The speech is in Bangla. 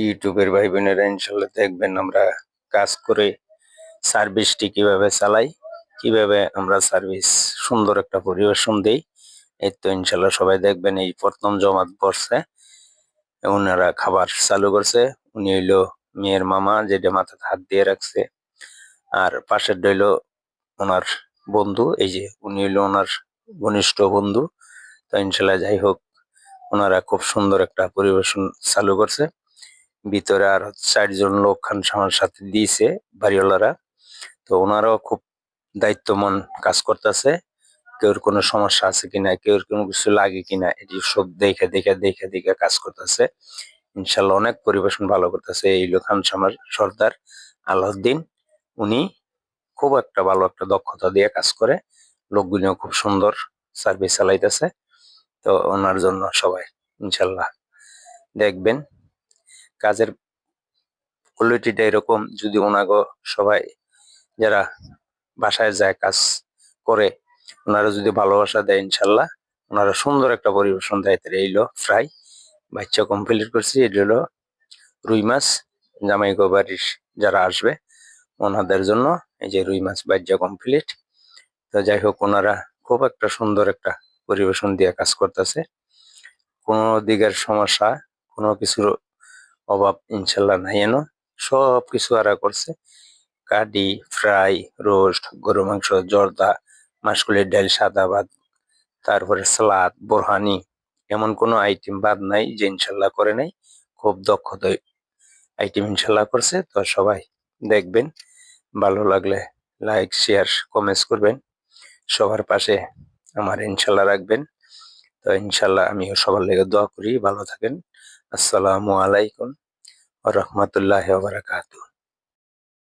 ইউটিউবের ভাই বোনেরা ইনশাল্লাহ দেখবেন আমরা কাজ করে সার্ভিসটি কিভাবে চালাই, কিভাবে আমরা সার্ভিস সুন্দর একটা পরিবেশন দেই। এই তো ইনশাল্লাহ সবাই দেখবেন এই প্রথম জমাত পড়ছে, ওনারা খাবার চালু করছে। উনি হইলো মেয়ের মামা, যেটা মাথাতে হাত দিয়ে রাখছে। আর পাশের হইলো ওনার বন্ধু, এই যে উনি হইলো ওনার ঘনিষ্ঠ বন্ধু। তো ইনশাল্লাহ যাই হোক, ওনারা খুব সুন্দর একটা পরিবেশন চালু করছে। ভিতরে আর 4 জন লোক খান আমার সাথে দিয়েছে বাড়িওয়ালারা। তো ওনারাও খুব দায়িত্বমান কাজ করতেছে। কেউর কোনো সমস্যা আছে কিনা, কেউর কোনো কিছু লাগে কিনা, এটি সব দেখে দেখে দেখে দেখে কাজ করতেছে। ইনশাল্লাহ অনেক পরিবেশন ভালো করতেছে এই লোক খান সামার সর্দার আলাউদ্দিন। উনি খুব একটা ভালো একটা দক্ষতা দিয়ে কাজ করে, লোকগুলিও খুব সুন্দর সার্ভিস চালাইতেছে। তো ওনার জন্য সবাই ইনশাল্লাহ দেখবেন কাজের কোয়ালিটিটা এরকম। যদি ওনাগো সবাই যারা বাসায় যায় কাজ করে, ওনারা যদি ভালোবাসা দেয় ইনশাল্লাহ ওনারা সুন্দর একটা পরিবেশন দেয়। এইলো ফ্রাই বাচ্চা কমপ্লিট করছি। এটা হলো রুই মাছ, জামাই বাড়ির যারা আসবে ওনাদের জন্য এই যে রুই মাছ বাচ্চা কমপ্লিট। তো যাই হোক, ওনারা খুব একটা সুন্দর একটা পরিবেশন দিয়ে কাজ করতেছে। কোনো দিকের সমস্যা, কোনো কিছুর অভাব ইনশাল্লাহ নাই। এনো সব কিছু আরা করছে। কাডি, ফ্রাই, রোস্ট, গরু মাংস, জর্দা, মাসকলির ডাল, সাদা ভাত, তারপরে সালাদ, বোরহানি, এমন কোনো আইটেম বাদ নাই যে ইনশাল্লাহ করে নাই। খুব দক্ষতায় আইটেম ইনশাল্লাহ করছে। তো সবাই দেখবেন, ভালো লাগলে লাইক, শেয়ার, কমেন্টস করবেন। সবার পাশে আমার ইনশাল্লাহ রাখবেন। তো ইনশাল্লাহ আমিও সবার লেগে দোয়া করি, ভালো থাকেন। আসসালামু আলাইকুম ওয়া রাহমাতুল্লাহি ওয়া বারাকাতুহু।